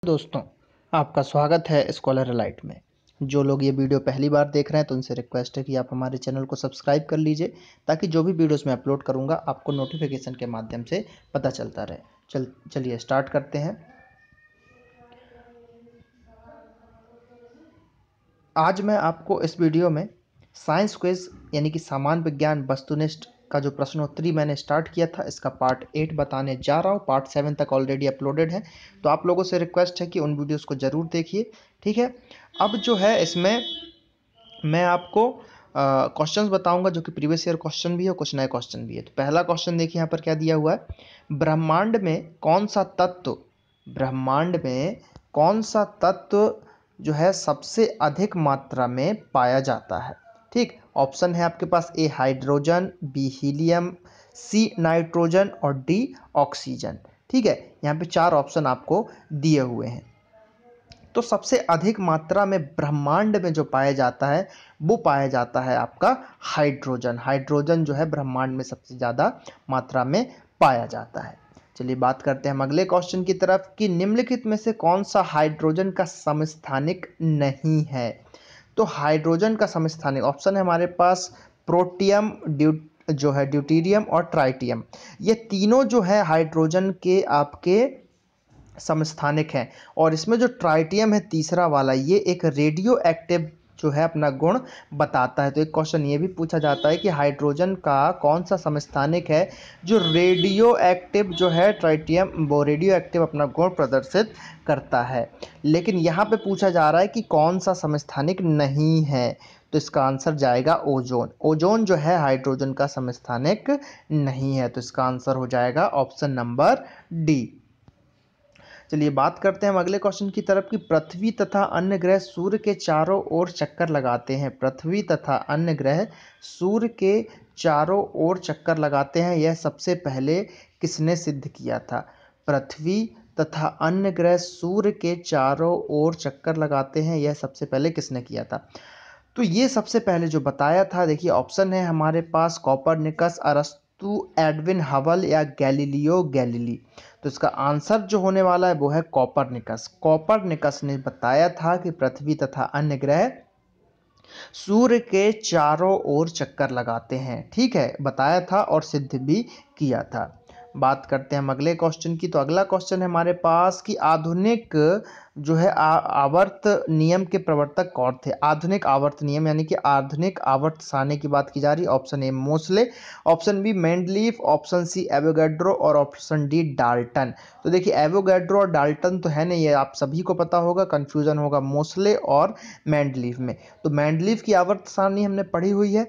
दोस्तों, आपका स्वागत है स्कॉलर एलाइट में। जो लोग ये वीडियो पहली बार देख रहे हैं तो उनसे रिक्वेस्ट है कि आप हमारे चैनल को सब्सक्राइब कर लीजिए ताकि जो भी वीडियोस मैं अपलोड करूंगा आपको नोटिफिकेशन के माध्यम से पता चलता रहे। चलिए स्टार्ट करते हैं। आज मैं आपको इस वीडियो में साइंस क्विज यानी कि सामान्य विज्ञान वस्तुनिष्ठ का जो प्रश्नोत्तरी मैंने स्टार्ट किया था इसका पार्ट 8 बताने जा रहा हूँ। पार्ट 7 तक ऑलरेडी अपलोडेड है, तो आप लोगों से रिक्वेस्ट है कि उन वीडियोस को ज़रूर देखिए। ठीक है, अब जो है इसमें मैं आपको क्वेश्चंस बताऊंगा जो कि प्रीवियस ईयर क्वेश्चन भी है, कुछ नए क्वेश्चन भी है। तो पहला क्वेश्चन देखिए यहाँ पर क्या दिया हुआ है। ब्रह्मांड में कौन सा तत्व जो है सबसे अधिक मात्रा में पाया जाता है। ठीक, ऑप्शन है आपके पास A hydrogen, B helium, C nitrogen और डी ऑक्सीजन। ठीक है, यहाँ पे 4 ऑप्शन आपको दिए हुए हैं। तो सबसे अधिक मात्रा में ब्रह्मांड में जो पाया जाता है वो पाया जाता है आपका हाइड्रोजन। हाइड्रोजन जो है ब्रह्मांड में सबसे ज़्यादा मात्रा में पाया जाता है। चलिए बात करते हैं हम अगले क्वेश्चन की तरफ कि निम्नलिखित में से कौन सा हाइड्रोजन का समस्थानिक नहीं है। तो हाइड्रोजन का समस्थानिक ऑप्शन है हमारे पास प्रोटियम, ड्यूटीरियम और ट्राइटियम। ये तीनों जो है हाइड्रोजन के आपके समस्थानिक हैं। और इसमें जो ट्राइटियम है तीसरा वाला, ये एक रेडियो एक्टिव जो है अपना गुण बताता है। तो एक क्वेश्चन ये भी पूछा जाता है कि हाइड्रोजन का कौन सा समस्थानिक है जो रेडियो एक्टिव जो है ट्राइटियम, वो रेडियो एक्टिव अपना गुण प्रदर्शित करता है। लेकिन यहाँ पे पूछा जा रहा है कि कौन सा समस्थानिक नहीं है, तो इसका आंसर जाएगा ओजोन। ओजोन जो है हाइड्रोजन का समस्थानिक नहीं है, तो इसका आंसर हो जाएगा ऑप्शन नंबर डी। चलिए बात करते हैं हम अगले क्वेश्चन की तरफ कि पृथ्वी तथा अन्य ग्रह सूर्य के चारों ओर चक्कर लगाते हैं। पृथ्वी तथा अन्य ग्रह सूर्य के चारों ओर चक्कर लगाते हैं, यह सबसे पहले किसने सिद्ध किया था। पृथ्वी तथा अन्य ग्रह सूर्य के चारों ओर चक्कर लगाते हैं, यह सबसे पहले किसने किया था। तो ये सबसे पहले जो बताया था, देखिए ऑप्शन है हमारे पास कोपरनिकस, अरस्तु, एडविन हबल या गैलीलियो गैलीली। तो इसका आंसर जो होने वाला है वो है कोपरनिकस। कोपरनिकस ने बताया था कि पृथ्वी तथा अन्य ग्रह सूर्य के चारों ओर चक्कर लगाते हैं। ठीक है, बताया था और सिद्ध भी किया था। बात करते हैं हम अगले क्वेश्चन की। तो अगला क्वेश्चन है हमारे पास कि आधुनिक जो है आवर्त नियम के प्रवर्तक कौन थे। आधुनिक आवर्त नियम यानी कि आधुनिक आवर्त सारणी की बात की जा रही है। Option A Moseley, option B Mendeleev, option C Avogadro और ऑप्शन डी डाल्टन। तो देखिए एवोगैड्रो और डाल्टन तो है नहीं, ये आप सभी को पता होगा, कंफ्यूजन होगा मोसले और मेंडलीफ में। तो मेंडलीफ की आवर्त सारणी हमने पढ़ी हुई है,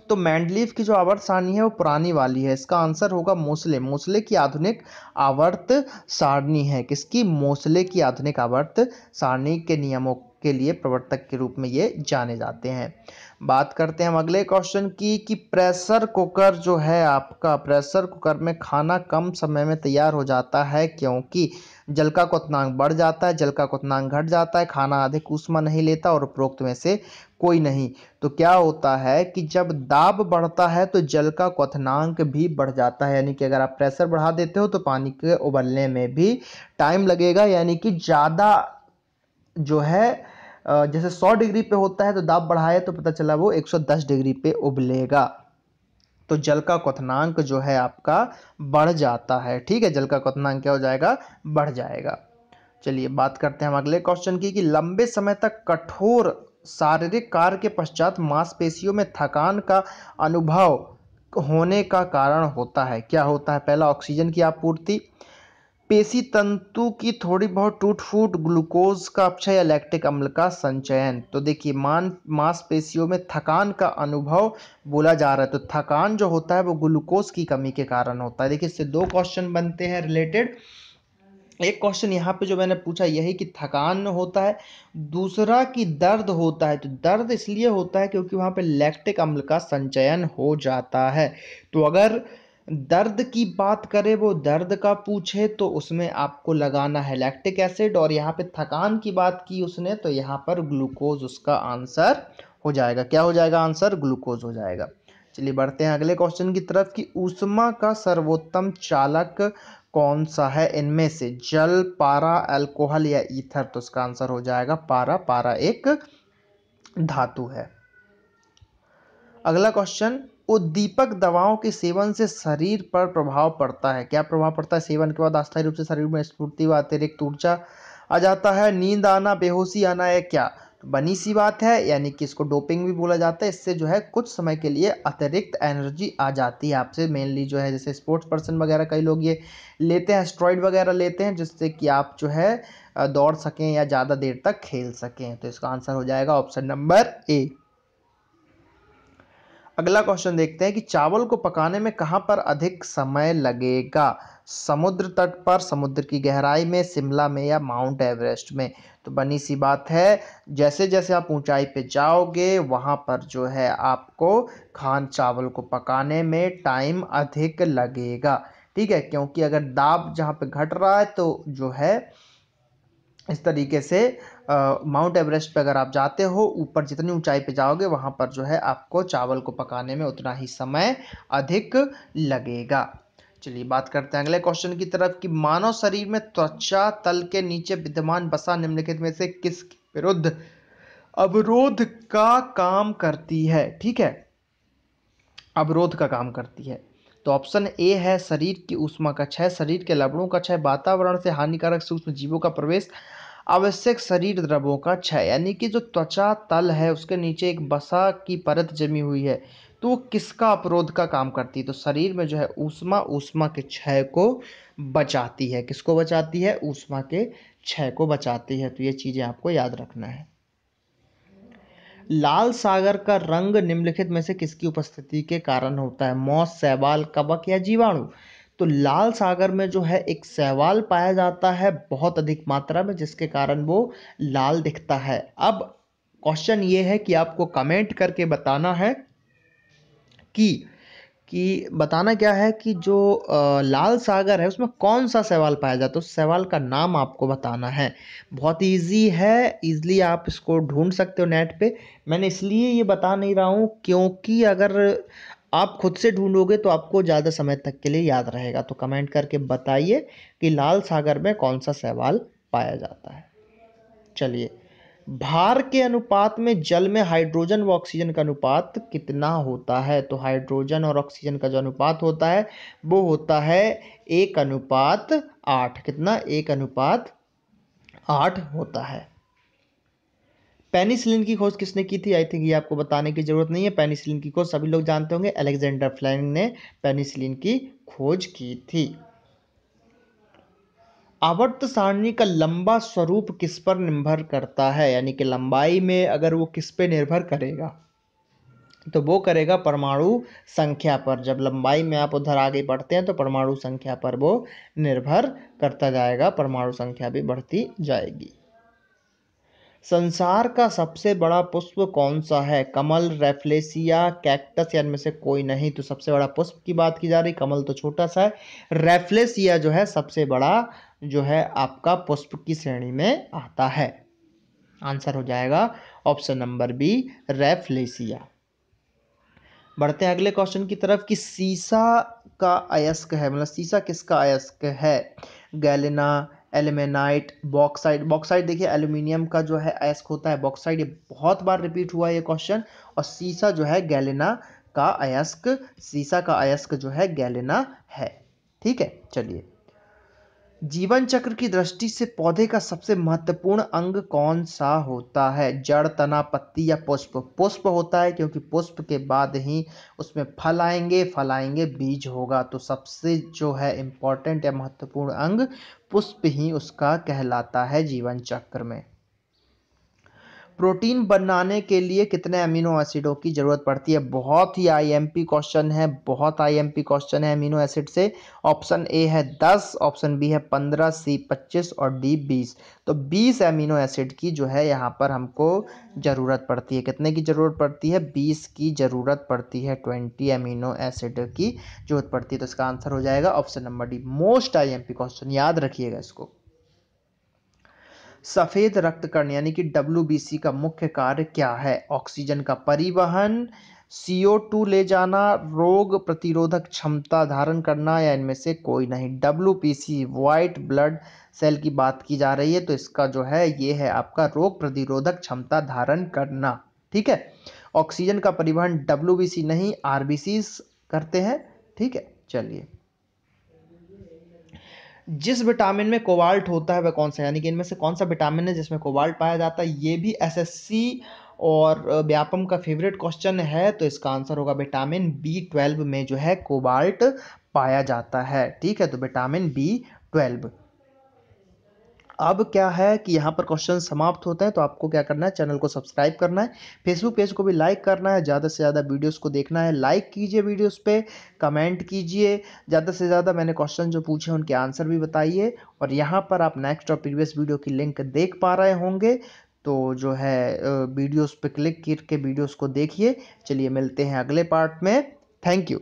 तो मेंडलीफ की जो आवर्त सारणी है वो पुरानी वाली है। इसका आंसर होगा मोसले। मोसले की आधुनिक आवर्त सारणी है किसकी, मोसले की आधुनिक आवर्त सारणी के नियमों के लिए प्रवर्तक के रूप में ये जाने जाते हैं। बात करते हैं हम अगले क्वेश्चन की कि प्रेशर कुकर जो है आपका, प्रेशर कुकर में खाना कम समय में तैयार हो जाता है क्योंकि जल का क्वथनांक बढ़ जाता है, जल का क्वथनांक घट जाता है, खाना अधिक ऊष्मा नहीं लेता और उपरोक्त में से कोई नहीं। तो क्या होता है कि जब दाब बढ़ता है तो जल का क्वथनांक भी बढ़ जाता है, यानी कि अगर आप प्रेशर बढ़ा देते हो तो पानी के उबलने में भी टाइम लगेगा, यानी कि ज़्यादा जो है जैसे 100 डिग्री पे होता है तो दाब बढ़ाए तो पता चला वो 110 डिग्री पे उबलेगा। तो जल का क्वथनांक जो है आपका बढ़ जाता है। ठीक है, जल का क्वथनांक क्या हो जाएगा, बढ़ जाएगा। चलिए बात करते हैं हम अगले क्वेश्चन की कि लंबे समय तक कठोर शारीरिक कार्य के पश्चात मांसपेशियों में थकान का अनुभव होने का कारण होता है। क्या होता है, पहला ऑक्सीजन की आपूर्ति, पेशी तंतु की थोड़ी बहुत टूट फूट, ग्लूकोज का अपचय या लैक्टिक अम्ल का संचयन। तो देखिए मांसपेशियों में थकान का अनुभव बोला जा रहा है, तो थकान जो होता है वो ग्लूकोज की कमी के कारण होता है। देखिए इससे 2 क्वेश्चन बनते हैं रिलेटेड। एक क्वेश्चन यहाँ पे जो मैंने पूछा यही कि थकान होता है, दूसरा कि दर्द होता है। तो दर्द इसलिए होता है क्योंकि वहाँ पे लैक्टिक अम्ल का संचयन हो जाता है। तो अगर दर्द की बात करें, वो दर्द का पूछे तो उसमें आपको लगाना है लैक्टिक एसिड, और यहाँ पे थकान की बात की उसने तो यहाँ पर ग्लूकोज उसका आंसर हो जाएगा। क्या हो जाएगा आंसर, ग्लूकोज हो जाएगा। चलिए बढ़ते हैं अगले क्वेश्चन की तरफ कि ऊष्मा का सर्वोत्तम चालक कौन सा है इनमें से? जल, पारा, अल्कोहल या ईथर? तो इसका आंसर हो जाएगा पारा। पारा एक धातु है। अगला क्वेश्चन, उद्दीपक दवाओं के सेवन से शरीर पर प्रभाव पड़ता है। क्या प्रभाव पड़ता है? सेवन के बाद अस्थायी रूप से शरीर में स्फूर्ति व अतिरिक्त ऊर्जा आ जाता है, नींद आना, बेहोशी आना है क्या? तो बनी सी बात है, यानी कि इसको डोपिंग भी बोला जाता है। इससे जो है कुछ समय के लिए अतिरिक्त एनर्जी आ जाती है आपसे। मेनली जो है जैसे स्पोर्ट्स पर्सन वगैरह कई लोग ये लेते हैं, स्टेरॉइड वगैरह लेते हैं, जिससे कि आप जो है दौड़ सकें या ज़्यादा देर तक खेल सकें। तो इसका आंसर हो जाएगा ऑप्शन नंबर ए। अगला क्वेश्चन देखते हैं कि चावल को पकाने में कहां पर अधिक समय लगेगा? समुद्र तट पर, समुद्र की गहराई में, शिमला में या माउंट एवरेस्ट में? तो बनी सी बात है, जैसे जैसे आप ऊंचाई पे जाओगे वहां पर जो है आपको चावल को पकाने में टाइम अधिक लगेगा। ठीक है, क्योंकि अगर दाब जहां पे घट रहा है तो जो है इस तरीके से माउंट एवरेस्ट पे अगर आप जाते हो, ऊपर जितनी ऊंचाई पे जाओगे वहां पर जो है आपको चावल को पकाने में उतना ही समय अधिक लगेगा। चलिए बात करते हैं अगले क्वेश्चन की तरफ कि मानव शरीर में त्वचा तल के नीचे विद्यमान वसा निम्नलिखित में से किसके विरुद्ध अवरोध का काम करती है? ठीक है, अवरोध का काम करती है। तो ऑप्शन ए है शरीर की ऊष्मा का क्षय, शरीर के लवणों का क्षय, वातावरण से हानिकारक सूक्ष्म जीवों का प्रवेश, आवश्यक शरीर द्रव्यों का क्षय। यानी कि जो त्वचा तल है उसके नीचे एक वसा की परत जमी हुई है, तो वो किसका अवरोध का काम करती है? तो शरीर में जो है ऊष्मा, ऊष्मा के क्षय को बचाती है। किसको बचाती है? ऊष्मा के क्षय को बचाती है। तो ये चीजें आपको याद रखना है। लाल सागर का रंग निम्नलिखित में से किसकी उपस्थिति के कारण होता है? मौस, शैवाल, कवक या जीवाणु? तो लाल सागर में जो है एक शैवाल पाया जाता है बहुत अधिक मात्रा में, जिसके कारण वो लाल दिखता है। अब क्वेश्चन ये है कि आपको कमेंट करके बताना है कि बताना क्या है कि जो लाल सागर है उसमें कौन सा शैवाल पाया जाता है, उस शैवाल का नाम आपको बताना है। बहुत इजी है, इजीली आप इसको ढूंढ सकते हो नेट पे। मैंने इसलिए ये बता नहीं रहा हूँ क्योंकि अगर आप खुद से ढूंढोगे तो आपको ज़्यादा समय तक के लिए याद रहेगा। तो कमेंट करके बताइए कि लाल सागर में कौन सा शैवाल पाया जाता है। चलिए, भार के अनुपात में जल में हाइड्रोजन व ऑक्सीजन का अनुपात कितना होता है? तो हाइड्रोजन और ऑक्सीजन का जो अनुपात होता है वो होता है 1:8। कितना? 1:8 होता है। पेनिसिलिन की खोज किसने की थी? आई थिंक ये आपको बताने की जरूरत नहीं है। पेनिसिलिन की खोज सभी लोग जानते होंगे, अलेक्जेंडर फ्लेमिंग ने पेनिसिलिन की खोज की थी। आवर्त सारणी का लंबा स्वरूप किस पर निर्भर करता है? यानी कि लंबाई में अगर वो किस पे निर्भर करेगा, तो वो करेगा परमाणु संख्या पर। जब लंबाई में आप उधर आगे बढ़ते हैं तो परमाणु संख्या पर वो निर्भर करता जाएगा, परमाणु संख्या भी बढ़ती जाएगी। संसार का सबसे बड़ा पुष्प कौन सा है? कमल, रेफ्लेसिया, कैक्टस या इनमें से कोई नहीं? तो सबसे बड़ा पुष्प की बात की जा रही, कमल तो छोटा सा है, रेफ्लेसिया जो है सबसे बड़ा जो है आपका पुष्प की श्रेणी में आता है। आंसर हो जाएगा ऑप्शन नंबर बी, रेफ्लेसिया। बढ़ते हैं अगले क्वेश्चन की तरफ कि सीसा का अयस्क है, मतलब सीसा किसका अयस्क है? Galena, aluminite, bauxite. बॉक्साइट देखिए एल्यूमिनियम का जो है अयस्क होता है बॉक्साइट, ये बहुत बार रिपीट हुआ है ये क्वेश्चन। और सीसा जो है गैलेना का अयस्क, सीसा का अयस्क जो है गैलेना है। ठीक है, चलिए, जीवन चक्र की दृष्टि से पौधे का सबसे महत्वपूर्ण अंग कौन सा होता है? जड़, तना, पत्ती या पुष्प? पुष्प होता है, क्योंकि पुष्प के बाद ही उसमें फल आएंगे, फल आएंगे, बीज होगा। तो सबसे जो है इम्पोर्टेंट या महत्वपूर्ण अंग पुष्प ही उसका कहलाता है जीवन चक्र में। प्रोटीन बनाने के लिए कितने अमीनो एसिडों की जरूरत पड़ती है? बहुत ही आईएमपी क्वेश्चन है, बहुत आईएमपी क्वेश्चन है अमीनो एसिड से। ऑप्शन ए है 10, ऑप्शन बी है 15, सी 25 और डी 20। तो 20 अमीनो एसिड की जो है यहाँ पर हमको जरूरत पड़ती है। कितने की जरूरत पड़ती है? 20 की जरूरत पड़ती है, 20 अमीनो एसिड की जरूरत पड़ती है। तो इसका आंसर हो जाएगा option number D, most IMP question, याद रखिएगा इसको। सफेद रक्त कण यानी कि WBC का मुख्य कार्य क्या है? ऑक्सीजन का परिवहन, CO2 ले जाना, रोग प्रतिरोधक क्षमता धारण करना, या इनमें से कोई नहीं। WPC व्हाइट ब्लड सेल की बात की जा रही है, तो इसका जो है ये है आपका रोग प्रतिरोधक क्षमता धारण करना। ठीक है, ऑक्सीजन का परिवहन WBC नहीं RBC करते हैं। ठीक है, चलिए, जिस विटामिन में कोबाल्ट होता है वह कौन सा, यानी कि इनमें से कौन सा विटामिन है जिसमें कोबाल्ट पाया जाता है, ये भी SSC और व्यापम का फेवरेट क्वेश्चन है। तो इसका आंसर होगा विटामिन B12 में जो है कोबाल्ट पाया जाता है। ठीक है, तो विटामिन B12। अब क्या है कि यहाँ पर क्वेश्चन समाप्त होते हैं, तो आपको क्या करना है, चैनल को सब्सक्राइब करना है, फेसबुक पेज को भी लाइक करना है, ज़्यादा से ज़्यादा वीडियोस को देखना है, लाइक कीजिए वीडियोस पे, कमेंट कीजिए, ज़्यादा से ज़्यादा मैंने क्वेश्चन जो पूछे उनके आंसर भी बताइए। और यहाँ पर आप नेक्स्ट और प्रीवियस वीडियो की लिंक देख पा रहे होंगे, तो जो है वीडियोज़ पे क्लिक करके वीडियोज़ को देखिए। चलिए मिलते हैं अगले पार्ट में। Thank you.